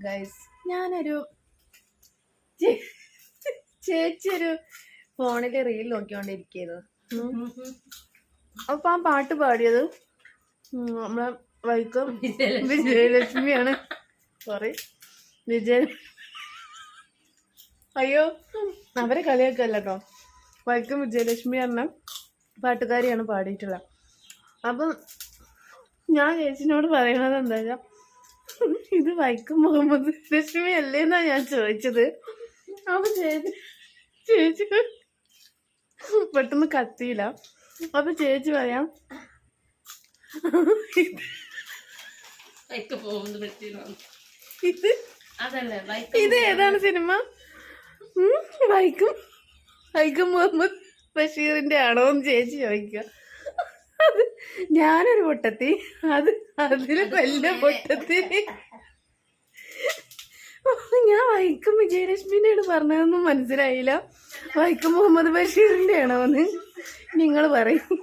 Guys ഞാനൊരു ചേച്ചി ഒരു ഫോണില് റീൽ നോക്കിക്കൊണ്ടിരിക്കുന്നു. അപ്പൊ ആ പാട്ട് പാടിയത് നമ്മളെ വൈക്കം വിജയലക്ഷ്മിയാണ്. സോറി, അയ്യോ അവരെ കളിയാക്കല്ല കേട്ടോ. വൈക്കം വിജയലക്ഷ്മി പറഞ്ഞ പാട്ടുകാരിയാണ് പാടിയിട്ടുള്ളത്. അപ്പം ഞാൻ ചേച്ചിനോട് പറയണത് എന്താ വെച്ചാൽ, ഇത് വൈക്കം മുഹമ്മദ് ലക്ഷ്മി അല്ലേന്നാ ഞാൻ ചോദിച്ചത്. അപ്പൊ ചേച്ചി പെട്ടെന്ന് കത്തിയില്ല. അപ്പൊ ചേച്ചി പറയാം, ഇത് ഏതാണ് സിനിമ? വൈക്കം മുഹമ്മദ് ബഷീറിന്റെ ആണോ എന്ന് ചേച്ചി ചോദിക്കുക. അത് ഞാനൊരു പൊട്ടത്തി, അതില് വലിയ പൊട്ടത്തി. ഞാൻ വൈക്കം വിജയലക്ഷ്മിന്റെ പറഞ്ഞതൊന്നും മനസ്സിലായില്ല. വൈക്കം മുഹമ്മദ് ബഷീറിന്റെ ആണോന്ന് നിങ്ങൾ പറയും.